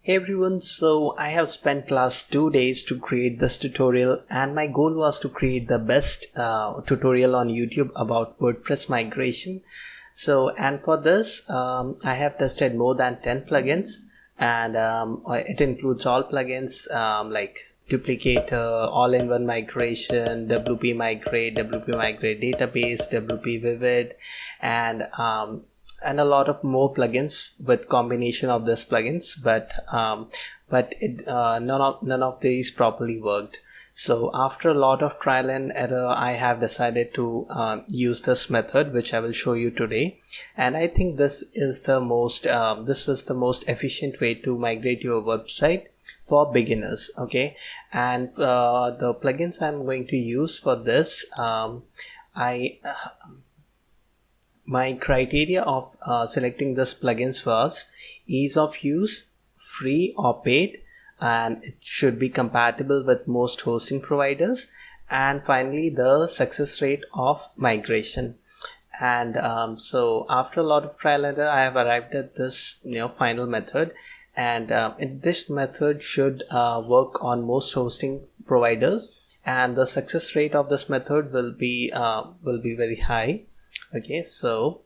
Hey everyone, so I have spent last 2 days to create this tutorial and my goal was to create the best tutorial on YouTube about WordPress migration. And for this I have tested more than 10 plugins and it includes all plugins like Duplicator, all-in-one migration, WP Migrate, WP Migrate database, WP Vivid, and a lot of more plugins with combination of these plugins, but none of these properly worked. So after a lot of trial and error, I have decided to use this method, which I will show you today. And I think this was the most efficient way to migrate your website for beginners. Okay, and the plugins I'm going to use for this, my criteria of selecting this plugins was ease of use, free or paid, and it should be compatible with most hosting providers, and finally the success rate of migration. And so after a lot of trial and error, I have arrived at this final method, and this method should work on most hosting providers, and the success rate of this method will be very high. Okay, so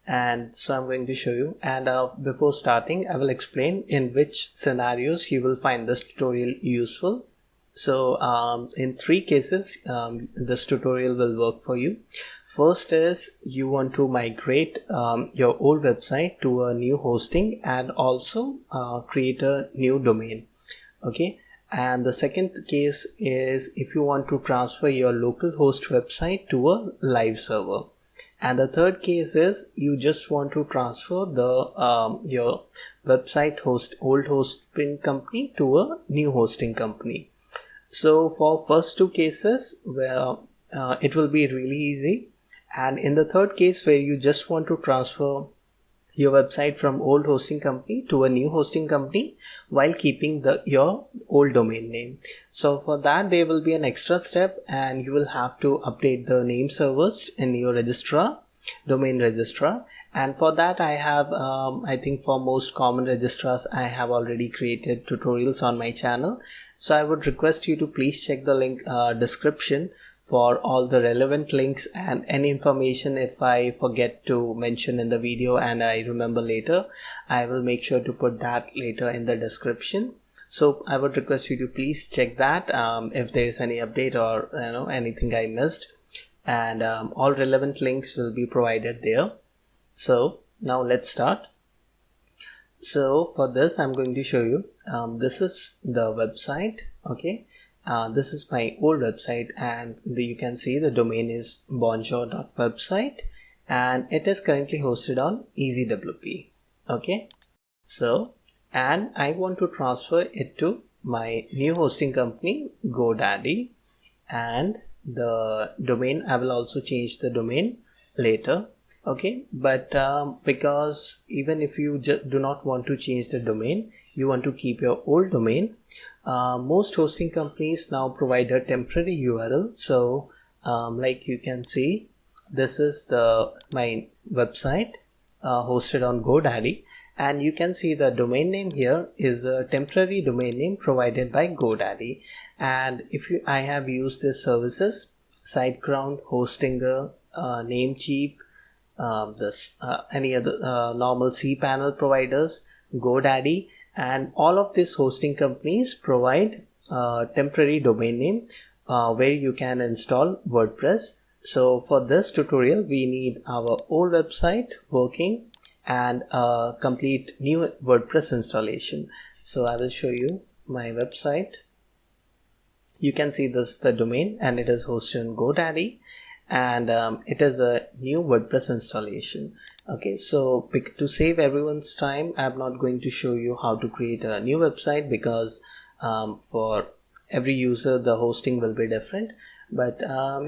I'm going to show you, and before starting I will explain in which scenarios you will find this tutorial useful. So in 3 cases this tutorial will work for you. First is you want to migrate your old website to a new hosting and also create a new domain. Okay, and the second case is if you want to transfer your local host website to a live server. And the third case is you just want to transfer the your website old hosting company to a new hosting company. So for first 2 cases where it will be really easy, and in the third case where you just want to transfer your website from old hosting company to a new hosting company while keeping your old domain name. So for that there will be an extra step, and you will have to update the name servers in your registrar, domain registrar. And for that I have I think for most common registrars I have already created tutorials on my channel. So I would request you to please check the link description for all the relevant links, and any information if I forget to mention in the video and I remember later, I will make sure to put that later in the description. So I would request you to please check that if there is any update or anything I missed, and all relevant links will be provided there. So now let's start. So for this I'm going to show you this is the website. Okay, this is my old website, and you can see the domain is bonjour.website, and it is currently hosted on EasyWP. Okay, so and I want to transfer it to my new hosting company GoDaddy, and the domain I will also change the domain later. Okay, but because even if you do not want to change the domain, you want to keep your old domain, most hosting companies now provide a temporary URL. So like you can see, this is my website hosted on GoDaddy, and you can see the domain name here is a temporary domain name provided by GoDaddy. And I have used these services: SiteGround, Hostinger, Namecheap, any other normal cPanel providers, GoDaddy, and all of these hosting companies provide temporary domain name where you can install WordPress. So for this tutorial we need our old website working and a complete new WordPress installation. So I will show you my website. You can see this the domain, and it is hosted on GoDaddy, and it is a new WordPress installation. Okay, so to save everyone's time, I'm not going to show you how to create a new website, because for every user the hosting will be different. But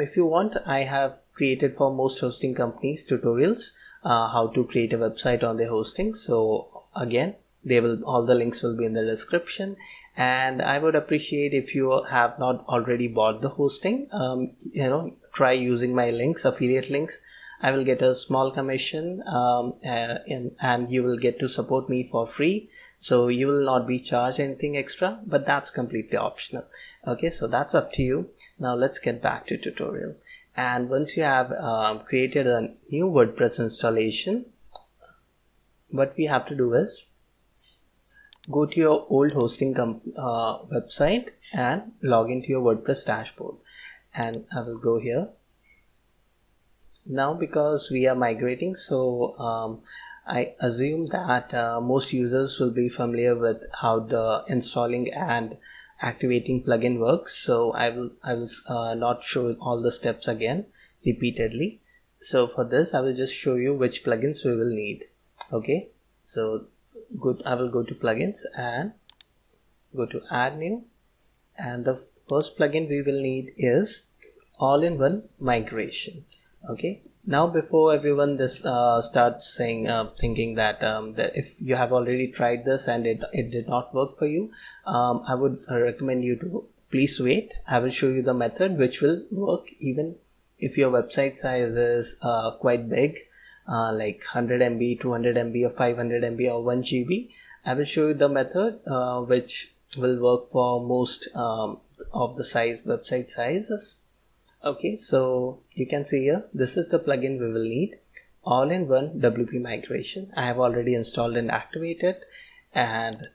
if you want, I have created for most hosting companies tutorials how to create a website on their hosting. So again, all the links will be in the description, and I would appreciate if you have not already bought the hosting, try using my links, affiliate links. I will get a small commission and you will get to support me for free. so you will not be charged anything extra, but that's completely optional. Okay, so that's up to you. Now let's get back to tutorial. And once you have created a new WordPress installation, what we have to do is go to your old hosting website and log into your WordPress dashboard. And I will go here. Now because we are migrating, so I assume that most users will be familiar with how the installing and activating plugin works. So I will not show all the steps again repeatedly. So for this, I will just show you which plugins we will need. Okay, so I will go to plugins and go to add new, and the first plugin we will need is all-in-one migration. Okay, now before everyone this starts saying thinking that, that if you have already tried this and it did not work for you, I would recommend you to please wait. I will show you the method which will work even if your website size is quite big, like 100 MB, 200 MB or 500 MB or 1 GB. I will show you the method which will work for most of the website sizes. Okay, so you can see here, this is the plugin we will need, all-in-one WP migration. I have already installed and activated, and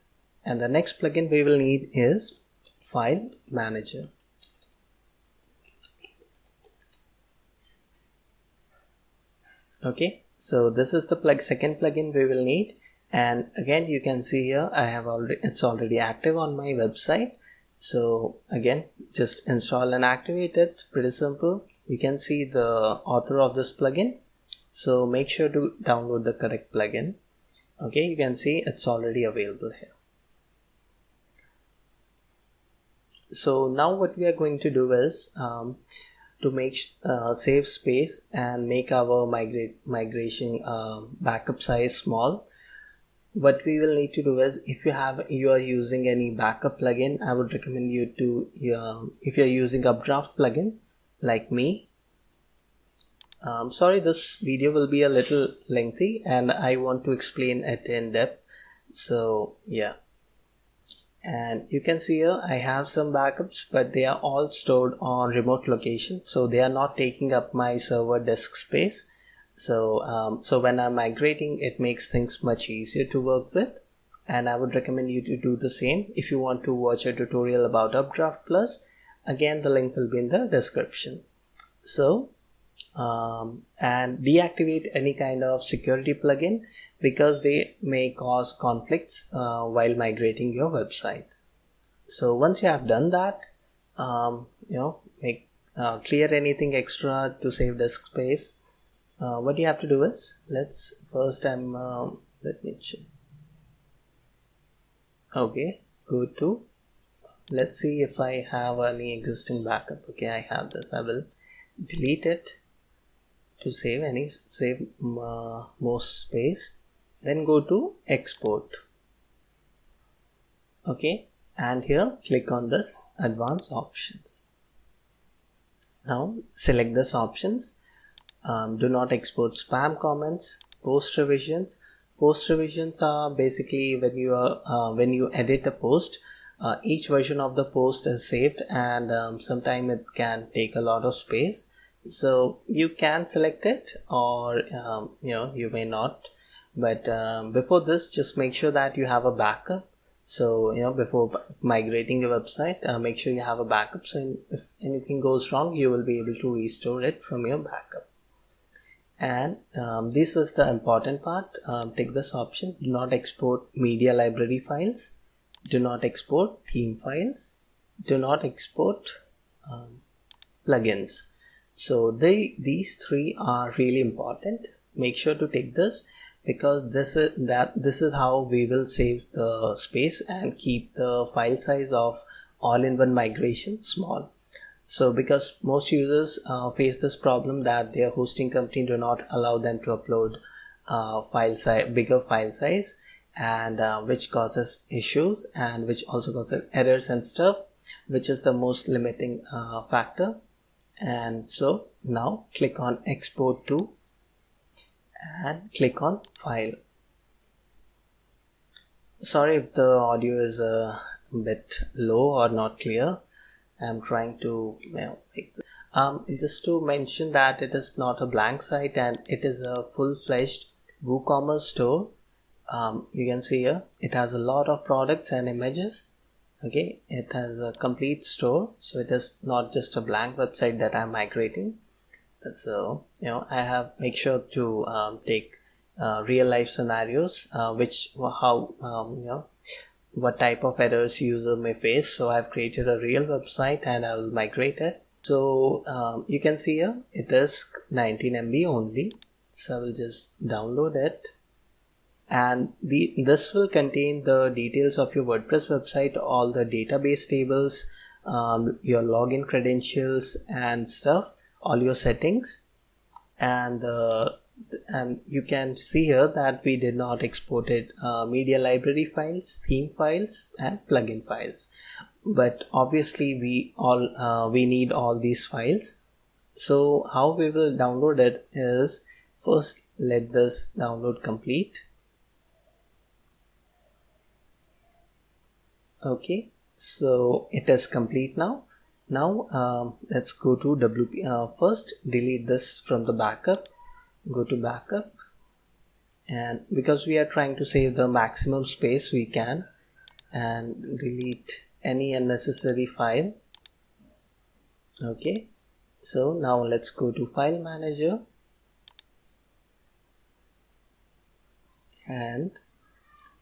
the next plugin we will need is file manager. Okay, so this is the second plugin we will need, and again you can see here it's already active on my website. So again, just install and activate it. It's pretty simple. You can see the author of this plugin, so make sure to download the correct plugin. Okay, you can see it's already available here. So now what we are going to do is to make save space and make our migration backup size small. What we will need to do is, if you are using any backup plugin, I would recommend you to if you are using Updraft plugin like me. Sorry, this video will be a little lengthy and I want to explain it in depth. So yeah, and you can see here I have some backups, but they are all stored on remote location, so they are not taking up my server disk space. So so when I'm migrating, it makes things much easier to work with, and I would recommend you to do the same. If you want to watch a tutorial about Updraft Plus, again the link will be in the description. So and deactivate any kind of security plugin because they may cause conflicts while migrating your website. So once you have done that, clear anything extra to save disk space. What you have to do is, let's first let me check. Okay, go to, let's see if I have any existing backup. Okay, I have this. I will delete it to save most space. Then go to export. Okay, and here click on this advanced options. Now select this options. Do not export spam comments, post revisions. Post revisions are basically when you edit a post, each version of the post is saved, and sometimes it can take a lot of space. So you can select it, or you may not. But before this, just make sure that you have a backup. So before migrating your website, make sure you have a backup. So if anything goes wrong, you will be able to restore it from your backup. And this is the important part. Take this option. Do not export media library files. Do not export theme files. Do not export plugins. So these three are really important. Make sure to take this, because this is how we will save the space and keep the file size of all-in-one migration small. So because most users face this problem that their hosting company do not allow them to upload bigger file size, and which causes issues and which also causes errors and stuff, which is the most limiting factor. And so now click on export to and click on file. Sorry if the audio is a bit low or not clear. I'm trying to make this. Just to mention that it is not a blank site and it is a full-fledged WooCommerce store. You can see here it has a lot of products and images. Okay, it has a complete store, so it is not just a blank website that I'm migrating. So I have make sure to take real life scenarios, what type of errors user may face. So I've created a real website and I will migrate it. So you can see here it is 19 MB only, so I will just download it, and this will contain the details of your WordPress website, all the database tables, your login credentials and stuff, all your settings, and you can see here that we did not export it media library files, theme files and plugin files, but obviously we need all these files. So how we will download it is, first let this download complete. Okay, so it is complete now. Let's go to WP. First delete this from the backup. Go to backup, and because we are trying to save the maximum space we can, and delete any unnecessary file. Okay, so now let's go to file manager, and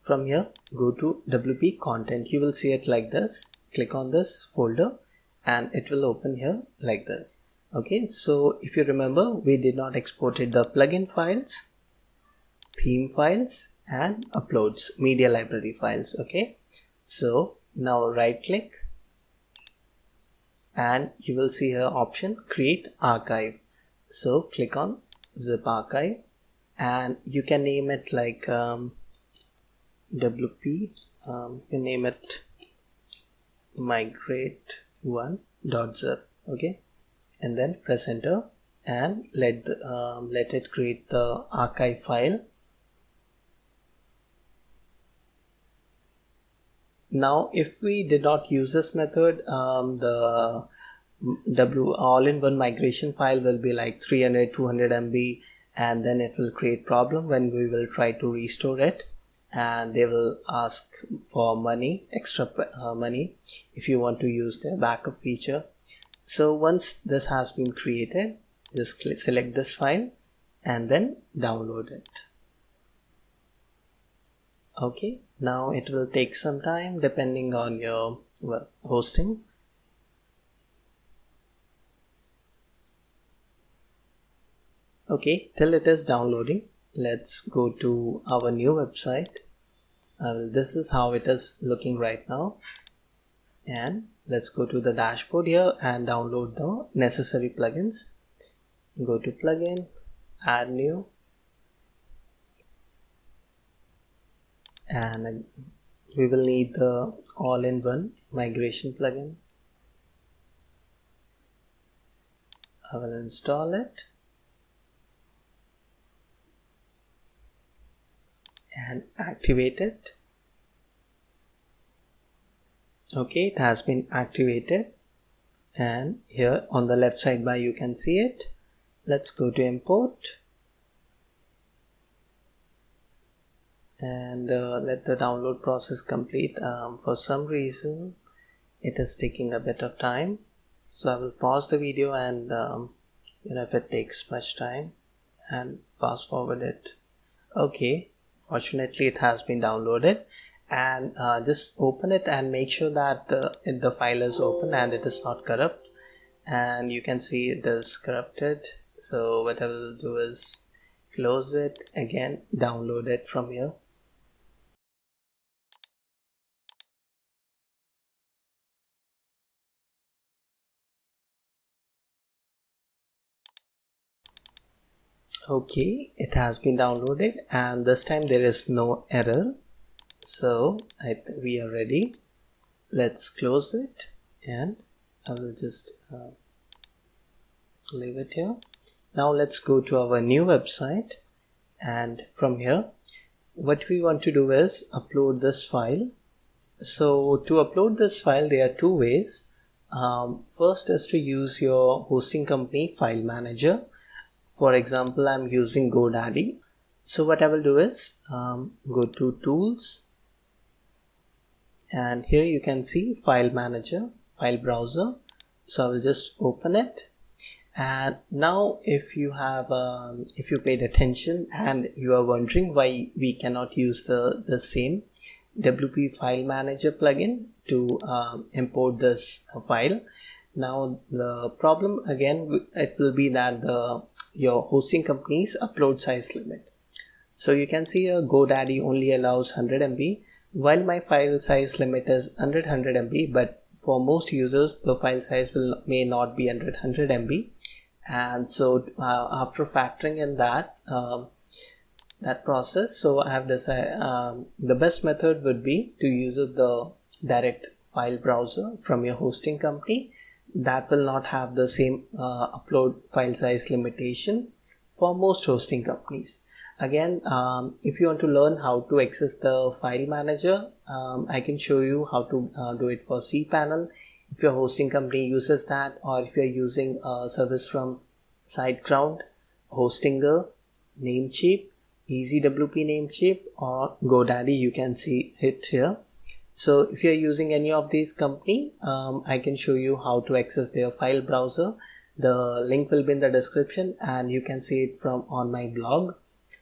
from here go to WP content. You will see it like this. Click on this folder and it will open here like this. Okay, so if you remember, we did not export it the plugin files, theme files and uploads, media library files. Okay, so now right click and you will see here option create archive. So click on zip archive and you can name it like WP, you name it migrate1.zip. okay, and then press enter and let it create the archive file. Now if we did not use this method, the all-in-one migration file will be like 300-200 MB, and then it will create problem when we will try to restore it, and they will ask for money, extra money, if you want to use their backup feature. So once this has been created, just select this file and then download it. Okay, now it will take some time depending on your hosting. Okay, till it is downloading, let's go to our new website. This is how it is looking right now, and let's go to the dashboard here and download the necessary plugins. Go to plugin, add new, and we will need the all-in-one migration plugin. I will install it and activate it. Okay, it has been activated, and here on the left sidebar you can see it. Let's go to import and let the download process complete. For some reason it is taking a bit of time, so I will pause the video and if it takes much time, and fast forward it. Okay, fortunately it has been downloaded, and just open it and make sure that the file is open and it is not corrupt, and you can see it is corrupted. So what I will do is close it again, download it from here. Okay, it has been downloaded and this time there is no error, so we are ready. Let's close it and I will just leave it here. Now let's go to our new website, and from here what we want to do is upload this file. So to upload this file, there are two ways. First is to use your hosting company file manager. For example, I'm using GoDaddy. So what I will do is go to Tools, and here you can see File Manager, File Browser. So I will just open it. And now if you paid attention and you are wondering why we cannot use the same WP File Manager plugin to import this file, now the problem again, it will be that your hosting company's upload size limit. So you can see GoDaddy only allows 100 MB, while my file size limit is 100 MB, but for most users the file size may not be 100 MB. And so after factoring in that process, so I have decided the best method would be to use the direct file browser from your hosting company. That will not have the same upload file size limitation for most hosting companies. Again, if you want to learn how to access the file manager, I can show you how to do it for cPanel if your hosting company uses that, or if you're using a service from SiteGround, Hostinger, Namecheap, EasyWP Namecheap, or GoDaddy, you can see it here. So if you're using any of these company, I can show you how to access their file browser. The link will be in the description and you can see it from on my blog.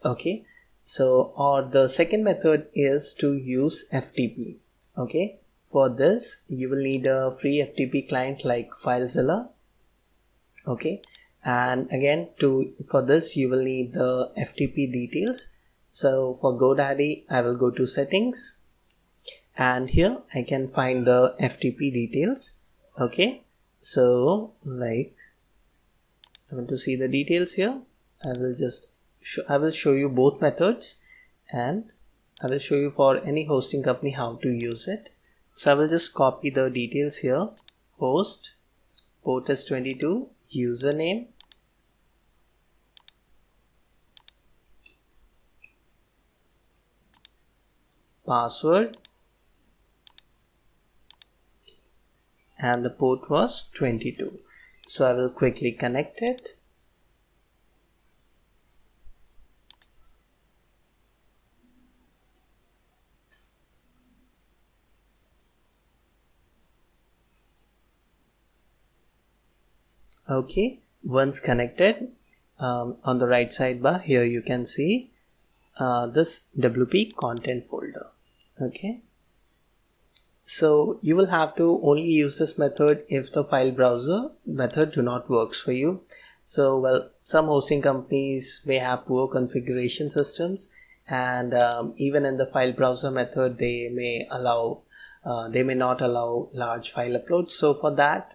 Okay, so or the second method is to use FTP. Okay, for this you will need a free FTP client like FileZilla. Okay, and again for this you will need the FTP details. So for GoDaddy, I will go to settings, and here I can find the FTP details. Okay, so like I want to see the details here. I will show you both methods, and I will show you for any hosting company how to use it. So I will just copy the details here. Host, port is 22, username, password, and the port was 22. So I will quickly connect it. Okay, once connected, on the right sidebar here you can see this WP content folder. Okay, so you will have to only use this method if the file browser method do not works for you. So well, some hosting companies may have poor configuration systems, and even in the file browser method they may not allow large file uploads. So for that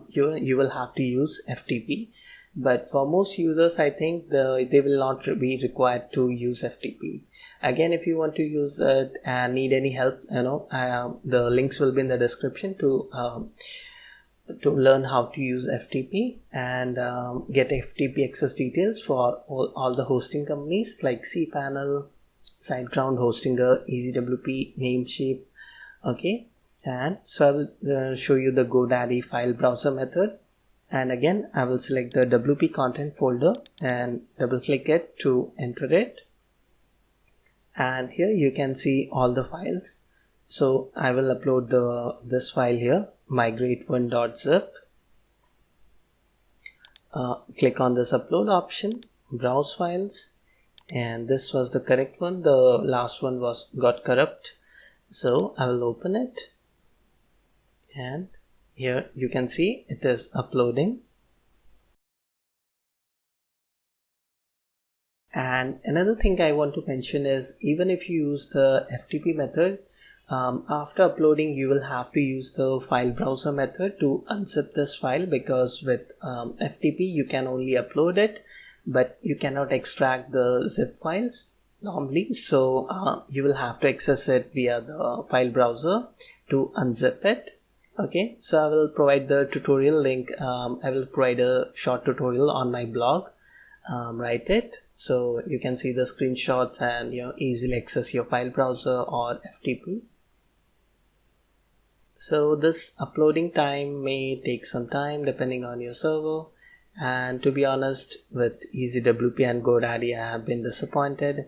you will have to use FTP, but for most users I think they will not be required to use FTP. Again, if you want to use it and need any help, the links will be in the description to learn how to use FTP and get FTP access details for all the hosting companies like cPanel, SiteGround, Hostinger, EasyWP, Namecheap. Okay, and so I will show you the GoDaddy file browser method, and again I will select the WP content folder and double click it to enter it, and here you can see all the files. So I will upload this file here, migrate1.zip. Click on this upload option, browse files, and this was the correct one. The last one got corrupt. So I will open it, and here you can see it is uploading. And another thing I want to mention is, even if you use the FTP method, after uploading you will have to use the file browser method to unzip this file, because with FTP you can only upload it but you cannot extract the zip files normally. So you will have to access it via the file browser to unzip it. Okay, so I will provide the tutorial link. I will provide a short tutorial on my blog write it. So you can see the screenshots and easily access your file browser or FTP. So this uploading time may take some time depending on your server, and to be honest, with EasyWP and GoDaddy I have been disappointed.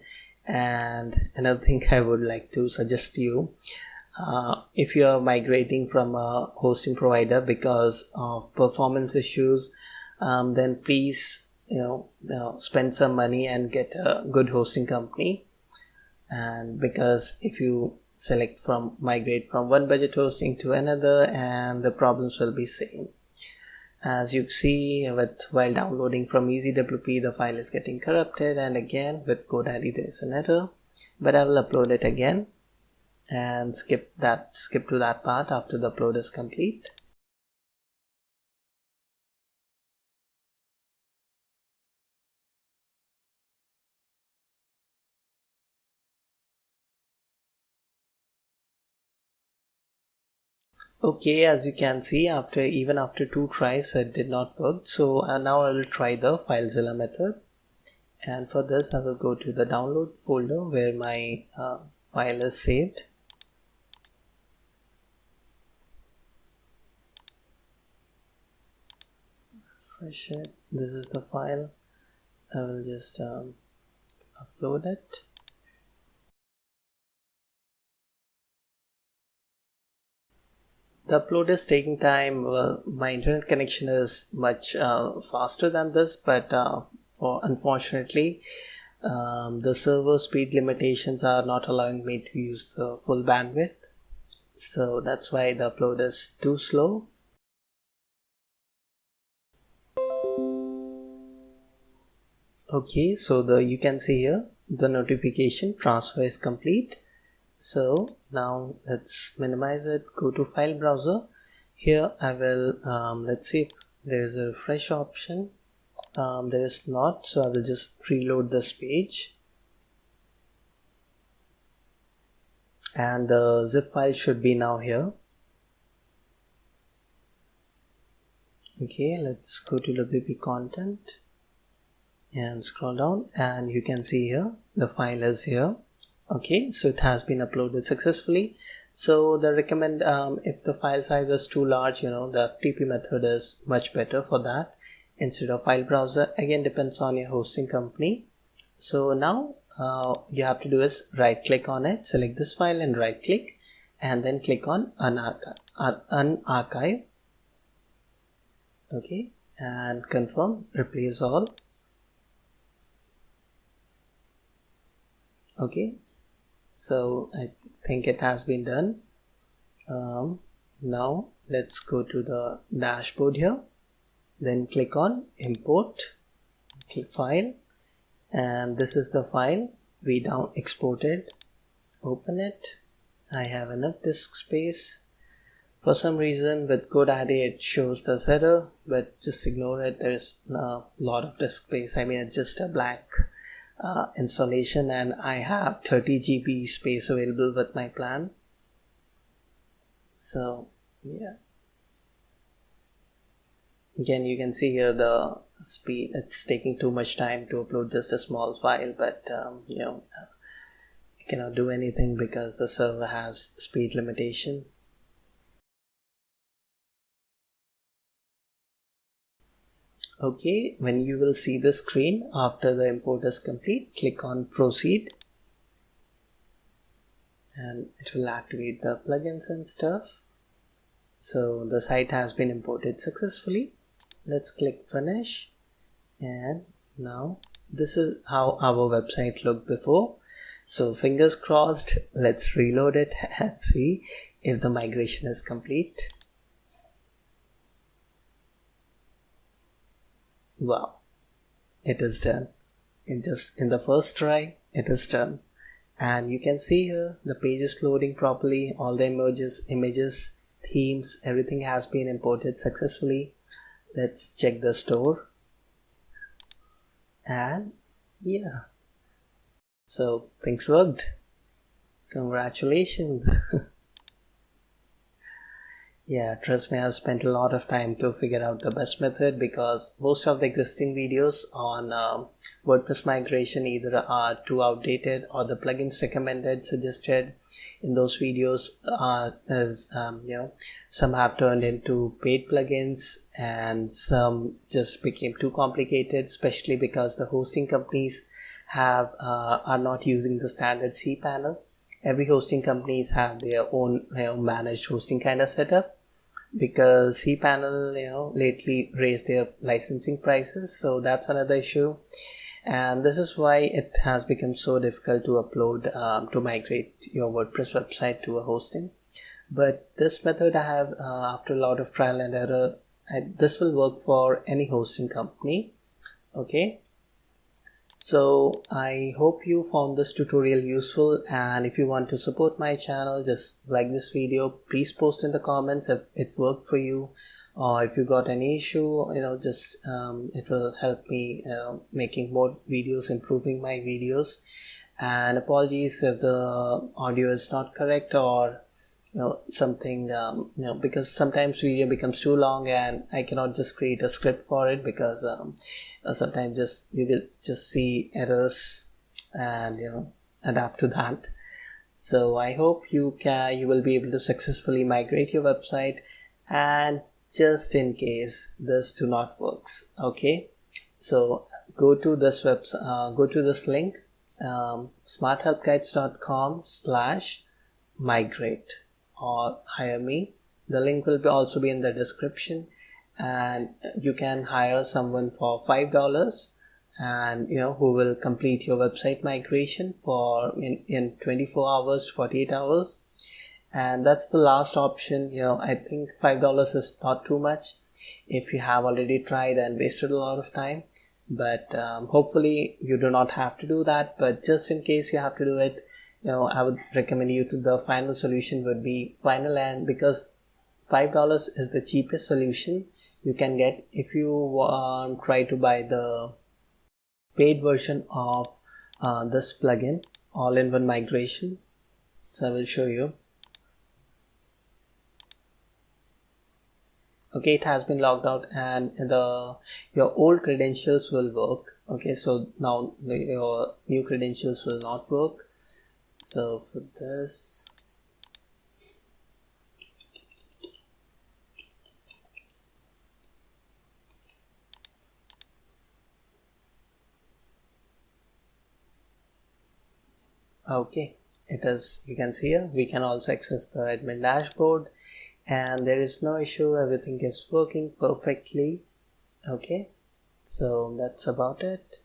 And another thing I would like to suggest to you, if you are migrating from a hosting provider because of performance issues, then please spend some money and get a good hosting company. And because if you migrate from one budget hosting to another, and the problems will be same. As you see, while downloading from EasyWP, the file is getting corrupted, and again with GoDaddy there is an error, but I will upload it again and skip to that part after the upload is complete. Okay, as you can see, even after 2 tries it did not work. So now I will try the filezilla method, and for this I will go to the download folder where my file is saved. Refresh it. This is the file. I will just upload it. The upload is taking time. Well, my internet connection is much faster than this, but unfortunately the server speed limitations are not allowing me to use the full bandwidth, so that's why the upload is too slow. Okay, so you can see here the notification transfer is complete. So now let's minimize it, go to file browser. Here I will let's see if there is a refresh option. There is not, so I will just reload this page, and the zip file should be now here. Okay, let's go to WP content and scroll down, and you can see here the file is here. Okay, so it has been uploaded successfully. So the recommend if the file size is too large, the FTP method is much better for that instead of file browser. Again, depends on your hosting company. So now you have to do is right click on it, select this file and right click, and then click on unarchive. Okay, and confirm, replace all. Okay, so I think it has been done. Now let's go to the dashboard here, then click on import, click file, and this is the file we exported. Open it. I have enough disk space. For some reason with GoDaddy it shows this error, but just ignore it. There's a lot of disk space. I mean, it's just a blank installation, and I have 30 GB space available with my plan. So yeah, again you can see here the speed. It's taking too much time to upload just a small file, but you cannot do anything because the server has speed limitation. Okay, when you will see the screen after the import is complete, click on proceed, and it will activate the plugins and stuff. So the site has been imported successfully. Let's click finish, and now this is how our website looked before. So fingers crossed, let's reload it and see if the migration is complete. Wow, it is done. In the first try, it is done. And you can see here the page is loading properly. All the images, themes, everything has been imported successfully. Let's check the store. And yeah, so things worked. Congratulations. Yeah, trust me, I've spent a lot of time to figure out the best method, because most of the existing videos on WordPress migration either are too outdated, or the plugins recommended, suggested in those videos are some have turned into paid plugins, and some just became too complicated, especially because the hosting companies are not using the standard cPanel. Every hosting companies have their own managed hosting kind of setup, because cPanel lately raised their licensing prices, so that's another issue. And this is why it has become so difficult to upload to migrate your WordPress website to a hosting. But this method I have, after a lot of trial and error, this will work for any hosting company. Okay, so I hope you found this tutorial useful, and if you want to support my channel, just like this video, please post in the comments if it worked for you, or if you got any issue, just it will help me making more videos, improving my videos. And apologies if the audio is not correct, or something, because sometimes video becomes too long and I cannot just create a script for it, because sometimes you will just see errors and adapt to that. So I hope you will be able to successfully migrate your website. And just in case this do not works, okay, so go to this go to this link, smarthelpguides.com/migrate, or hire me. The link will also be in the description, and you can hire someone for $5, and who will complete your website migration for in 24 hours, 48 hours. And that's the last option. I think $5 is not too much if you have already tried and wasted a lot of time, but hopefully you do not have to do that. But just in case you have to do it, I would recommend you to the final solution would be Final Land, because $5 is the cheapest solution you can get if you try to buy the paid version of this plugin, all-in-one migration. So I will show you. Okay, it has been logged out, and your old credentials will work. Okay, so now your new credentials will not work. So for this, okay, it is, you can see here, we can also access the admin dashboard, and there is no issue, everything is working perfectly. Okay, so that's about it.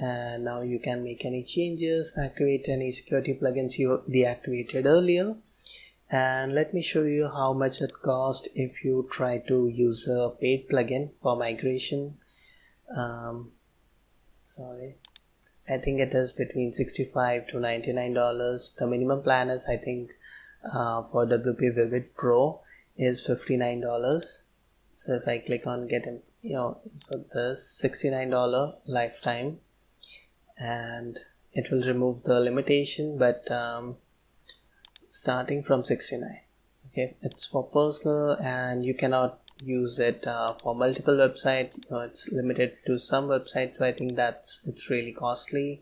And now you can make any changes, activate any security plugins you deactivated earlier. And let me show you how much it costs if you try to use a paid plugin for migration. Sorry, I think it is between $65 to $99. The minimum plan is, I think, for WP Vivid Pro is $59. So if I click on get for this, $69 lifetime, and it will remove the limitation, but starting from $69. Okay, it's for personal, and you cannot use it for multiple websites. It's limited to some websites, so I think it's really costly.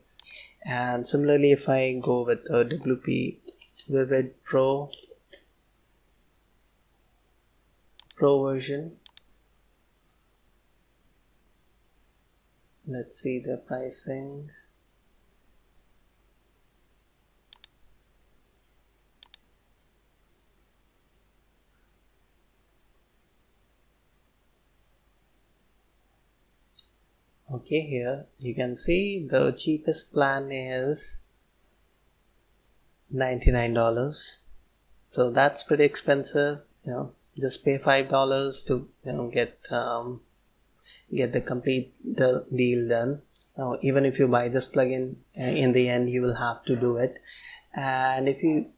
And similarly, if I go with the WP Vivid Pro version, let's see the pricing. Okay, here you can see the cheapest plan is $99. So that's pretty expensive. Just pay $5 to get the complete deal done. Now, even if you buy this plugin, in the end you will have to do it. And if you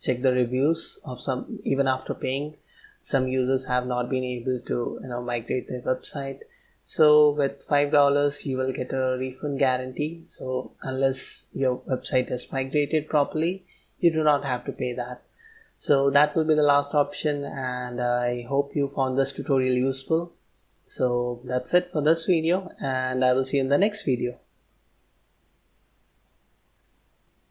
check the reviews of some, even after paying, some users have not been able to migrate their website. So with $5 you will get a refund guarantee. So unless your website is migrated properly, you do not have to pay that. So that will be the last option, and I hope you found this tutorial useful. So that's it for this video, and I will see you in the next video.